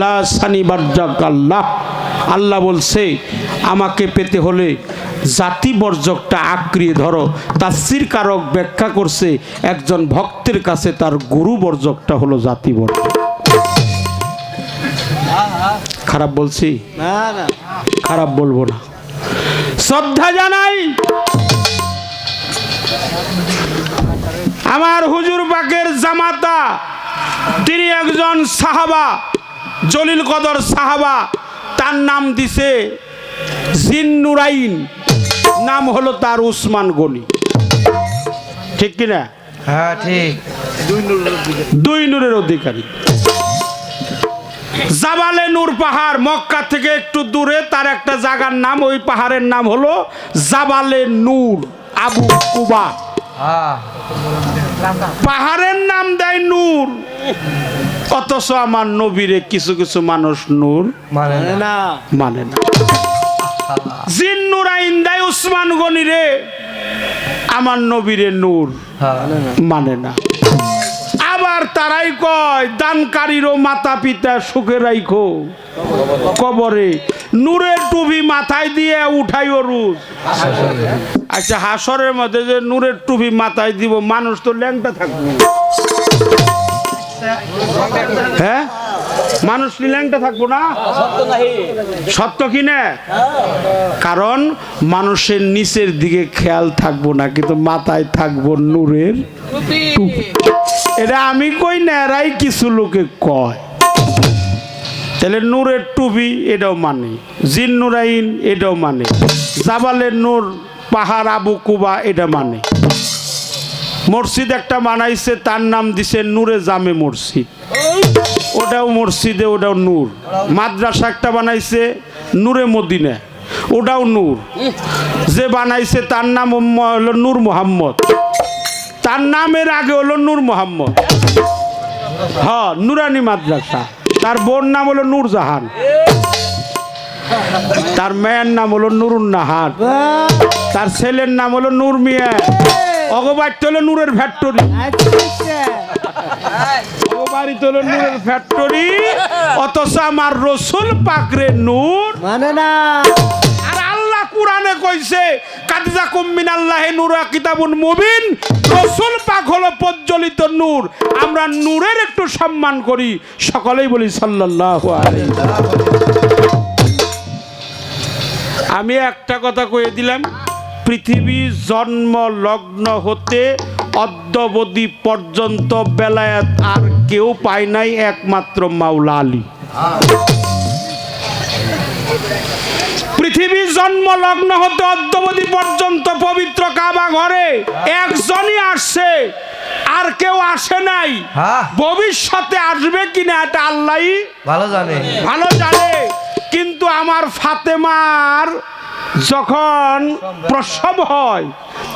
লা সানিবারজাক আল্লাহ। আল্লাহ বলছে আমাকে পেতে হলে জাতি বর্জকটা আঁকড়িয়ে ধরো। তাফসীর কারক ব্যাখ্যা করছে একজন ভক্তের কাছে তার গুরু বর্জকটা হলো জাতি বর্জক। খারাপ বলছি না, না খারাপ বলবো না। শ্রদ্ধা জানাই আমার হুজুর পাকের জামাতা, তিনি একজন সাহাবা, জলিল কদর সাহাবা। তার নাম দিছে জিন্নুরাইন, নাম হলো তার উসমান গনি। ঠিক কিনা? হ্যাঁ ঠিক। দুই নূরের অধিকারী। জাবালে নূর পাহাড়, মক্কা থেকে একটু দূরে তার একটা জায়গার নাম, ওই পাহাড়ের নাম হলো জাবালে নূর আবু কুবা। পাহাড়ের নাম দেয় নূর, অথচ আমার নবীরে কিছু কিছু মানুষ নূর মানে না। জিন্নুরাইন দেয় উসমান গনি রে, আমার নবীরে নূর মানে না। আবার তারাই কয় দানকারীরও মাতা পিতা সুখে রাইখো কবরে, নূরের টুপি মাথায় দিয়ে উঠাইও রোজ। আচ্ছা, হাসরের মধ্যে যে নূরের টুপি মাথায় দিব, মানুষ তো ল্যাংটা থাকবে। হ্যাঁ, মানুষ ল্যাংটা থাকবো না? সত্য কি না? কারণ মানুষের নিচের দিকে খেয়াল থাকবো না, কিন্তু মাথায় থাকবো নূরের টুপি। এটা আমি কই না, এরাই কিছু লোকে কয়। তাহলে নূরের টুপি এটাও মানে, জিন্নুরাইন এটাও মানে, জাবালের নূর পাহাড় আবু কুবা এটা মানে। মসজিদ একটা বানাইছে, তার নাম দিছে নূরে জামে মসজিদ, ওটাও মসজিদে, ওটাও নূর। মাদ্রাসা একটা বানাইছে নূরে মদিনা, ওটাও নূর। যে বানাইছে তার নাম হলো নূর মোহাম্মদ, তার নামের আগে হলো নূর মোহাম্মদ। হ্যাঁ, নুরানি মাদ্রাসা। তার বোন নাম হলো নূরজাহান, তার মেয়ের নাম হলো নুরুন্নাহার, তার ছেলের নাম হলো নূর মিয়া। অগবাড়িতে হলো নূরের ফ্যাক্টরি, অগবাড়িতে হলো নূরের ফ্যাক্টরি, অথচ আমার রসুল পাকরে নূর মানে না। আর আল্লাহ কুরআনে কইছে কাদিজাকুম মিনাল্লাহি নূরা কিতাবুন মুবিন, রসুল পাক হলো প্রজ্বলিত নূর। আমরা নূরের একটু সম্মান করি, সকলেই বলি সাল্লাল্লাহু আলাইহি। আমি একটা কথা কয়ে দিলাম, পৃথিবী জন্ম লগ্ন হতে অদ্যাবধি পর্যন্ত বেলায়েত আর কেউ পায় নাই, একমাত্র মাওলা আলী। পৃথিবী জন্ম লগ্ন হতে অদ্যাবধি পর্যন্ত পবিত্র কাবা ঘরে একজনই আসছে, আর কেউ আসে নাই। ভবিষ্যতে আসবে কিনা এটা আল্লাহই ভালো জানে। কিন্তু আমার ফাতেমার যখন প্রসব হয়,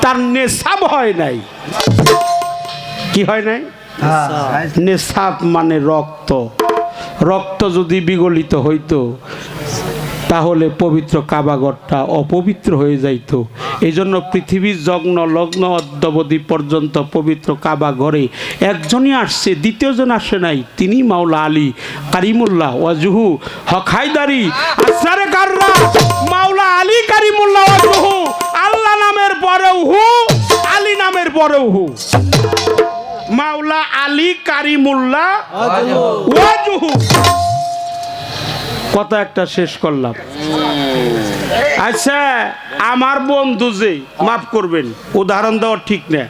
তার নেশাব হয় নাই। কি হয় নাই? নেশাব মানে রক্ত। রক্ত যদি বিগলিত হইতো তাহলে পবিত্র কাবাঘরটা অপবিত্র হয়ে যাইত। এই জন্য পৃথিবীর জন্ম লগ্ন অদ্যাবধি পর্যন্ত পবিত্র কাবা ঘরে একজনই আসছে, দ্বিতীয়জন আসে নাই। তিনি মাওলা আলী কারিমুল্লাহ ওয়াজহু হক হায়দারি আসসারে কাররা। মাওলা আলী কারিমুল্লাহ ওয়াজহু, আল্লাহ নামের পরেও হু, আলী নামের পরেও হু। মাওলা আলী কারিমুল্লাহ ওয়াজহু। কথা একটা শেষ করলাম। আচ্ছা, আমার বন্ধু যে, মাফ করবেন উদাহরণ দেওয়া ঠিক না,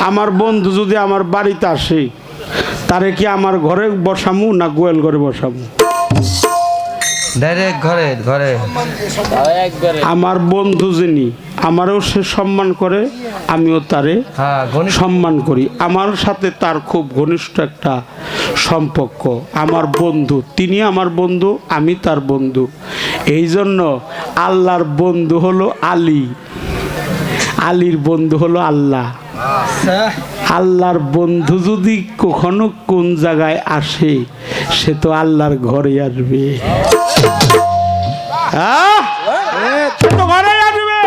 আমার বন্ধু যদি আমার বাড়িতে আসে, তারে কি আমার ঘরে বসামু না গোয়াল ঘরে বসামু? ডাইরেক্ট ঘরে। আমার বন্ধু যিনি, আমারও সে সম্মান করে, আমিও তারে সম্মান করি। আমার সাথে তার খুব ঘনিষ্ঠ একটা সম্পর্ক। আমার বন্ধু, তিনি আমার বন্ধু, আমি তার বন্ধু। এই জন্য আল্লাহর বন্ধু হলো আলী, আলীর বন্ধু হলো আল্লাহ। আল্লাহর বন্ধু যদি কখনো কোন জায়গায় আসে, সে তো আল্লাহর ঘরে আসবে। সে তো ঘরে আসবে,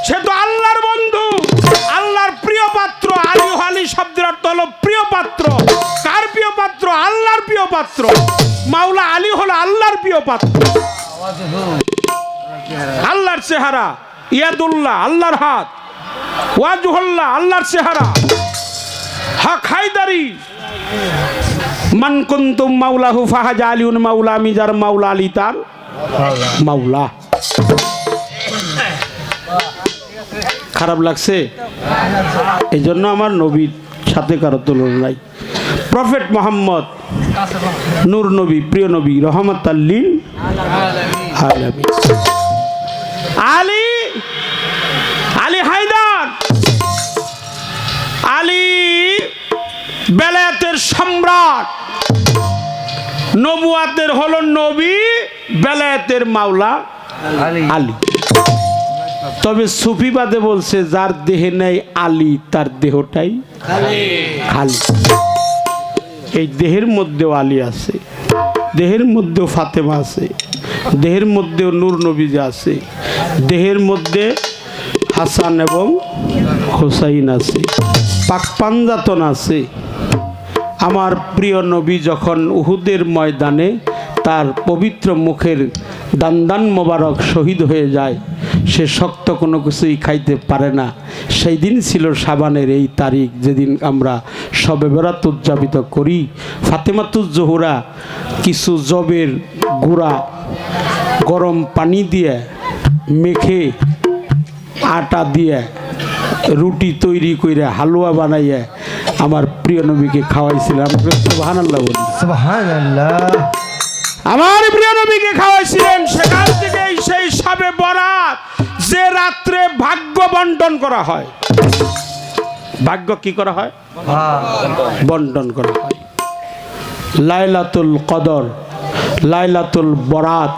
সে তো আল্লাহর বন্ধু, আল্লাহর প্রিয় পাত্র। আলী আলী শব্দের অর্থ হলো প্রিয় পাত্র। কার প্রিয় পাত্র? আল্লাহর প্রিয় পাত্র। মাওলা আলী হলো আল্লাহর প্রিয় পাত্র, আল্লাহর চেহারা, ইয়াদুল্লাহ আল্লাহর হাত, ওয়াজহুল্লাহ আল্লাহর চেহারা, হক হায়দারি মান কুনতুম মাওলাহু ফাহাজা আলিউন মাওলা, আমি যার মাওলা আলী তার মাওলা। খারাপ লাগছে? এই জন্য আমার নবীর সাথে কারো তুলনা নাই। প্রফেট মোহাম্মদ নূর নবী, প্রিয় নবী, রহমাতাল লিল আলামিন। আলী, আলী হায়দার, আলী বেলায়েতের সম্রাট, নবুয়াতের হলো নবী, বেলায়েতের মাওলা আলী। তবে সুফিবাদে বলছে যার দেহে নেই আলী তার দেহটাই খালি। এই দেহের মধ্যেও আলী আছে, দেহের মধ্যেও ফাতেমা আছে, দেহের মধ্যেও নূর নবীজি আছে, দেহের মধ্যে হাসান এবং হুসাইন আছে, পাক পাঞ্জাতন আছে। আমার প্রিয় নবী যখন উহুদের ময়দানে তার পবিত্র মুখের দান্দান মোবারক শহীদ হয়ে যায়, সে শক্ত কোনো কিছুই খাইতে পারে না। সেই দিন ছিল শাবানের এই তারিখ, যেদিন আমরা শবে বরাত উদযাপিত করি। ফাতেমাতুজ জোহরা কিছু জবের গুঁড়া গরম পানি দিয়ে মেখে আটা দিয়ে রুটি তৈরি করে হালুয়া বানাইয়া আমার প্রিয় নবীকে খাওয়াইছিলাম। সুবহানাল্লাহ বলি, সুবহানাল্লাহ। আমার প্রিয় নবীকে খাওয়াইছিলেন। সেখান থেকে সেই শবে বরাত, যে রাত্রে ভাগ্য বন্টন করা হয়। ভাগ্য কি করা হয়? বন্টন করা হয়। লাইলাতুল কদর, লাইলাতুল বরাত,